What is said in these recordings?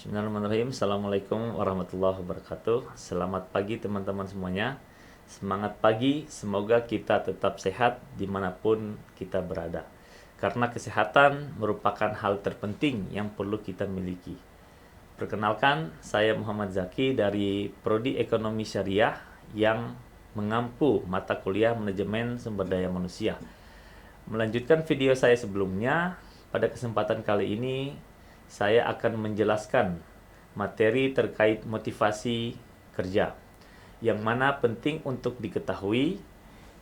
Bismillahirrahmanirrahim. Assalamualaikum warahmatullahi wabarakatuh. Selamat pagi teman-teman semuanya. Semangat pagi, semoga kita tetap sehat dimanapun kita berada. Karena kesehatan merupakan hal terpenting yang perlu kita miliki. Perkenalkan, saya Muhammad Zaki dari Prodi Ekonomi Syariah yang mengampu mata kuliah Manajemen Sumber Daya Manusia. Melanjutkan video saya sebelumnya, pada kesempatan kali ini saya akan menjelaskan materi terkait motivasi kerja, yang mana penting untuk diketahui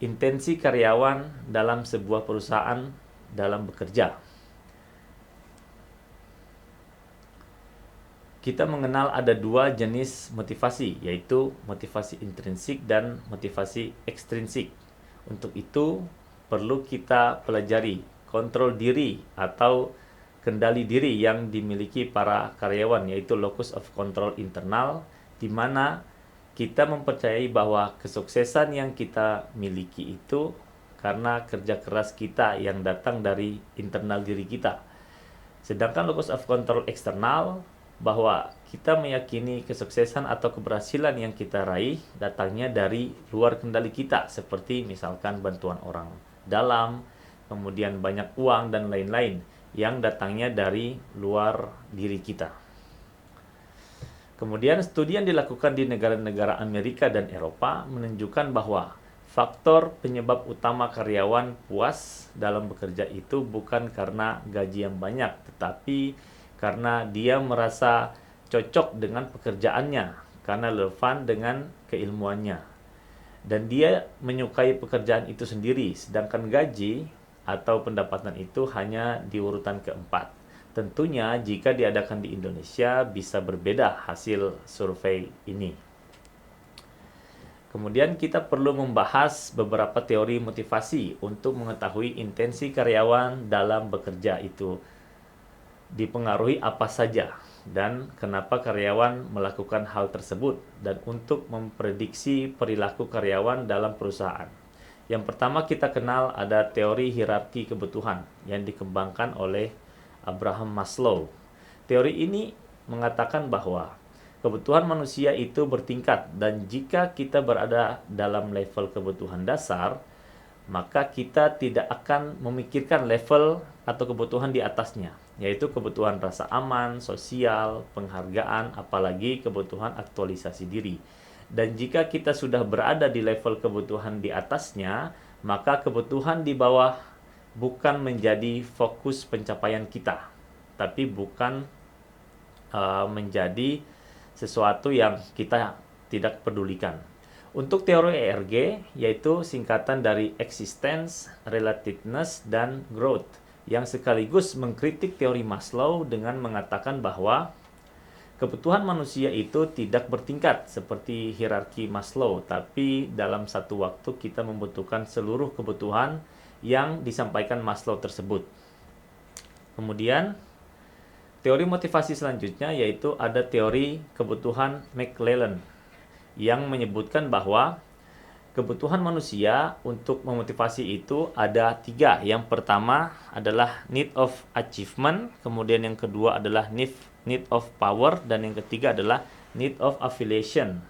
intensi karyawan dalam sebuah perusahaan dalam bekerja. Kita mengenal ada dua jenis motivasi, yaitu motivasi intrinsik dan motivasi ekstrinsik. Untuk itu, perlu kita pelajari kontrol diri atau kendali diri yang dimiliki para karyawan, yaitu locus of control internal, di mana kita mempercayai bahwa kesuksesan yang kita miliki itu karena kerja keras kita yang datang dari internal diri kita. Sedangkan locus of control eksternal, bahwa kita meyakini kesuksesan atau keberhasilan yang kita raih datangnya dari luar kendali kita, seperti misalkan bantuan orang dalam, kemudian banyak uang dan lain-lain yang datangnya dari luar diri kita. Kemudian studi yang dilakukan di negara-negara Amerika dan Eropa menunjukkan bahwa faktor penyebab utama karyawan puas dalam bekerja itu bukan karena gaji yang banyak, tetapi karena dia merasa cocok dengan pekerjaannya, karena relevan dengan keilmuannya, dan dia menyukai pekerjaan itu sendiri, sedangkan gaji atau pendapatan itu hanya di urutan keempat. Tentunya jika diadakan di Indonesia bisa berbeda hasil survei ini. Kemudian kita perlu membahas beberapa teori motivasi untuk mengetahui intensi karyawan dalam bekerja itu dipengaruhi apa saja dan kenapa karyawan melakukan hal tersebut, dan untuk memprediksi perilaku karyawan dalam perusahaan. Yang pertama kita kenal ada teori hierarki kebutuhan yang dikembangkan oleh Abraham Maslow. Teori ini mengatakan bahwa kebutuhan manusia itu bertingkat, dan jika kita berada dalam level kebutuhan dasar, maka kita tidak akan memikirkan level atau kebutuhan di atasnya, yaitu kebutuhan rasa aman, sosial, penghargaan, apalagi kebutuhan aktualisasi diri. Dan jika kita sudah berada di level kebutuhan di atasnya, maka kebutuhan di bawah bukan menjadi fokus pencapaian kita, tapi bukan menjadi sesuatu yang kita tidak pedulikan. Untuk teori ERG, yaitu singkatan dari Existence, Relativeness, dan Growth, yang sekaligus mengkritik teori Maslow dengan mengatakan bahwa kebutuhan manusia itu tidak bertingkat seperti hierarki Maslow, tapi dalam satu waktu kita membutuhkan seluruh kebutuhan yang disampaikan Maslow tersebut. Kemudian, teori motivasi selanjutnya yaitu ada teori kebutuhan McClelland, yang menyebutkan bahwa kebutuhan manusia untuk memotivasi itu ada tiga. Yang pertama adalah need of achievement, kemudian yang kedua adalah need of power, dan yang ketiga adalah need of affiliation.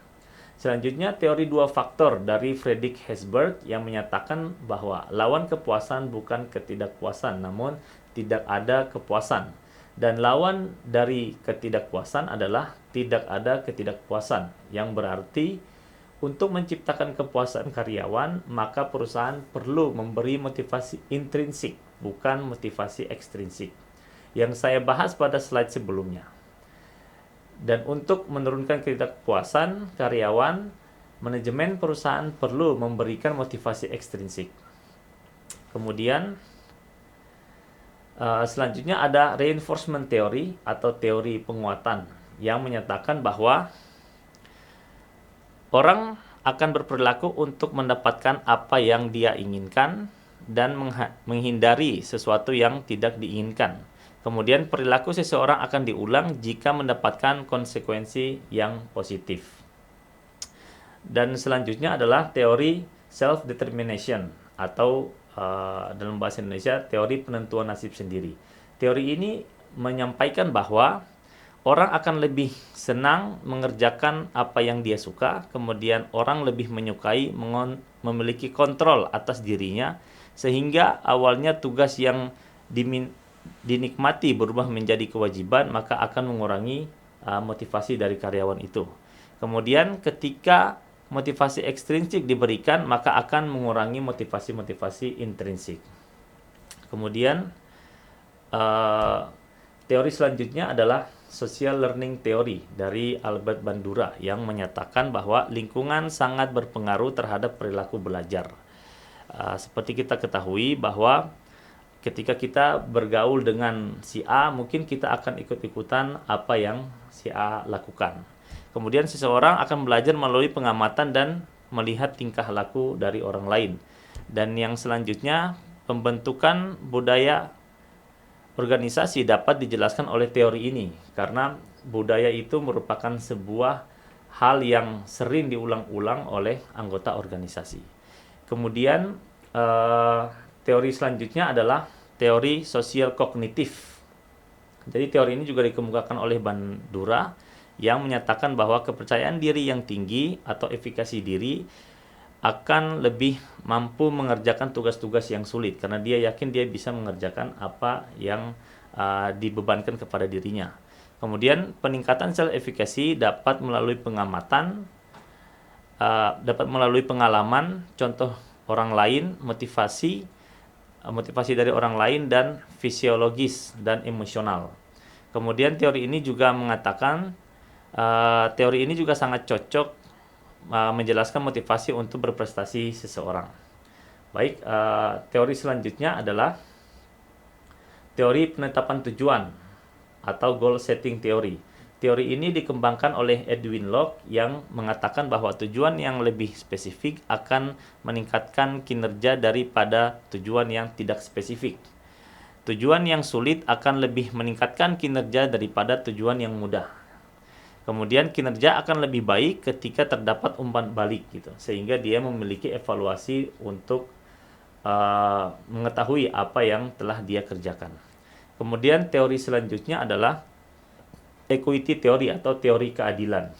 Selanjutnya teori dua faktor dari Friedrich Herzberg yang menyatakan bahwa lawan kepuasan bukan ketidakpuasan, namun tidak ada kepuasan. Dan lawan dari ketidakpuasan adalah tidak ada ketidakpuasan, yang berarti untuk menciptakan kepuasan karyawan, maka perusahaan perlu memberi motivasi intrinsik, bukan motivasi ekstrinsik, yang saya bahas pada slide sebelumnya. Dan untuk menurunkan ketidakpuasan karyawan, manajemen perusahaan perlu memberikan motivasi ekstrinsik. Kemudian selanjutnya ada reinforcement theory atau teori penguatan, yang menyatakan bahwa orang akan berperilaku untuk mendapatkan apa yang dia inginkan dan menghindari sesuatu yang tidak diinginkan. Kemudian perilaku seseorang akan diulang jika mendapatkan konsekuensi yang positif. Dan selanjutnya adalah teori self-determination atau dalam bahasa Indonesia teori penentuan nasib sendiri. Teori ini menyampaikan bahwa orang akan lebih senang mengerjakan apa yang dia suka, kemudian orang lebih menyukai memiliki kontrol atas dirinya, sehingga awalnya tugas yang dinikmati berubah menjadi kewajiban, maka akan mengurangi motivasi dari karyawan itu. Kemudian ketika motivasi ekstrinsik diberikan, maka akan mengurangi motivasi-motivasi intrinsik. Kemudian teori selanjutnya adalah social learning theory dari Albert Bandura yang menyatakan bahwa lingkungan sangat berpengaruh terhadap perilaku belajar. Seperti kita ketahui bahwa ketika kita bergaul dengan si A, mungkin kita akan ikut-ikutan apa yang si A lakukan. Kemudian seseorang akan belajar melalui pengamatan dan melihat tingkah laku dari orang lain. Dan yang selanjutnya, pembentukan budaya organisasi dapat dijelaskan oleh teori ini, karena budaya itu merupakan sebuah hal yang sering diulang-ulang oleh anggota organisasi. Kemudian teori selanjutnya adalah teori sosial kognitif. Jadi teori ini juga dikemukakan oleh Bandura yang menyatakan bahwa kepercayaan diri yang tinggi atau efikasi diri akan lebih mampu mengerjakan tugas-tugas yang sulit karena dia yakin dia bisa mengerjakan apa yang dibebankan kepada dirinya. Kemudian peningkatan self efficacy dapat melalui pengamatan, dapat melalui pengalaman, contoh orang lain, motivasi dari orang lain, dan fisiologis dan emosional. Kemudian teori ini juga mengatakan teori ini juga sangat cocok menjelaskan motivasi untuk berprestasi seseorang. Baik, teori selanjutnya adalah teori penetapan tujuan atau goal setting theory. Teori ini dikembangkan oleh Edwin Locke yang mengatakan bahwa tujuan yang lebih spesifik akan meningkatkan kinerja daripada tujuan yang tidak spesifik. Tujuan yang sulit akan lebih meningkatkan kinerja daripada tujuan yang mudah. Kemudian kinerja akan lebih baik ketika terdapat umpan balik gitu, sehingga dia memiliki evaluasi untuk mengetahui apa yang telah dia kerjakan. Kemudian teori selanjutnya adalah equity theory atau teori keadilan.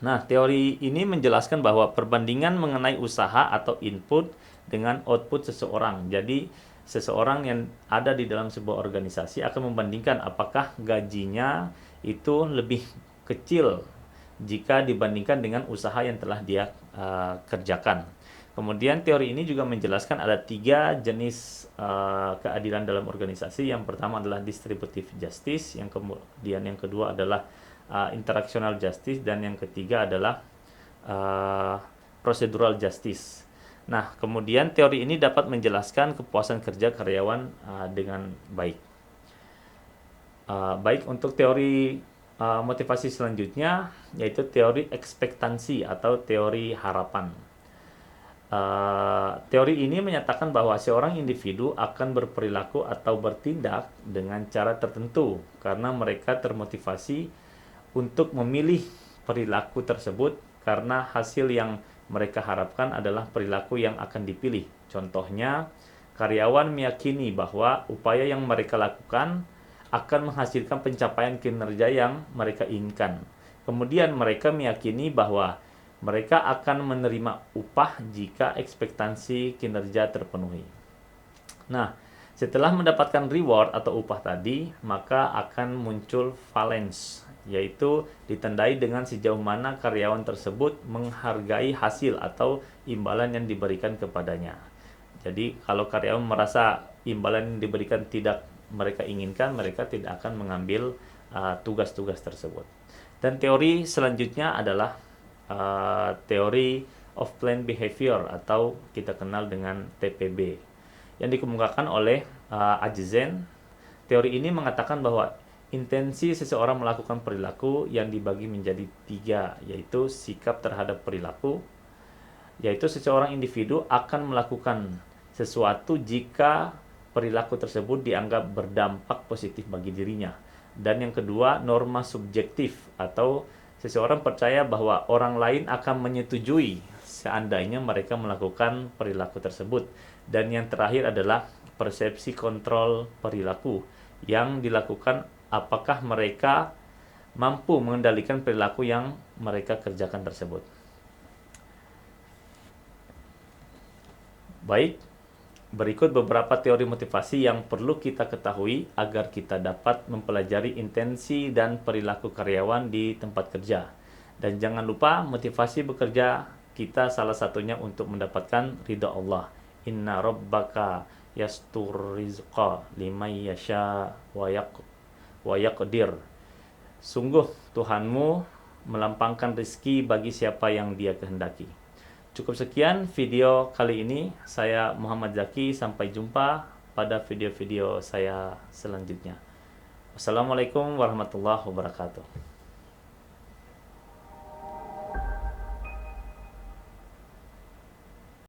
Nah, teori ini menjelaskan bahwa perbandingan mengenai usaha atau input dengan output seseorang. Jadi seseorang yang ada di dalam sebuah organisasi akan membandingkan apakah gajinya itu lebih kecil jika dibandingkan dengan usaha yang telah dia kerjakan. Kemudian teori ini juga menjelaskan ada 3 jenis keadilan dalam organisasi. Yang pertama adalah distributive justice, yang kemudian yang kedua adalah interactional justice, dan yang ketiga adalah procedural justice. Nah, kemudian teori ini dapat menjelaskan kepuasan kerja karyawan dengan baik. Baik, untuk teori motivasi selanjutnya yaitu teori ekspektansi atau teori harapan. Teori ini menyatakan bahwa seorang individu akan berperilaku atau bertindak dengan cara tertentu karena mereka termotivasi untuk memilih perilaku tersebut karena hasil yang mereka harapkan adalah perilaku yang akan dipilih. Contohnya, karyawan meyakini bahwa upaya yang mereka lakukan akan menghasilkan pencapaian kinerja yang mereka inginkan. Kemudian mereka meyakini bahwa mereka akan menerima upah jika ekspektasi kinerja terpenuhi. Nah, setelah mendapatkan reward atau upah tadi, maka akan muncul valence, yaitu ditandai dengan sejauh mana karyawan tersebut menghargai hasil atau imbalan yang diberikan kepadanya. Jadi, kalau karyawan merasa imbalan yang diberikan tidak mereka inginkan, mereka tidak akan mengambil tugas-tugas tersebut. Dan teori selanjutnya adalah teori of planned behavior atau kita kenal dengan TPB yang dikemukakan oleh Ajizen. Teori ini mengatakan bahwa intensi seseorang melakukan perilaku yang dibagi menjadi 3, yaitu sikap terhadap perilaku, yaitu seseorang individu akan melakukan sesuatu jika perilaku tersebut dianggap berdampak positif bagi dirinya. Dan yang kedua, norma subjektif atau seseorang percaya bahwa orang lain akan menyetujui seandainya mereka melakukan perilaku tersebut. Dan yang terakhir adalah persepsi kontrol perilaku yang dilakukan apakah mereka mampu mengendalikan perilaku yang mereka kerjakan tersebut. Baik, berikut beberapa teori motivasi yang perlu kita ketahui agar kita dapat mempelajari intensi dan perilaku karyawan di tempat kerja. Dan jangan lupa, motivasi bekerja kita salah satunya untuk mendapatkan ridha Allah. Inna rabbaka yastur rizqa liman yasha wa yaqdir. Sungguh Tuhanmu melampangkan rezeki bagi siapa yang Dia kehendaki. Cukup sekian video kali ini. Saya Muhammad Zaki. Sampai jumpa pada video-video saya selanjutnya. Wassalamualaikum warahmatullahi wabarakatuh.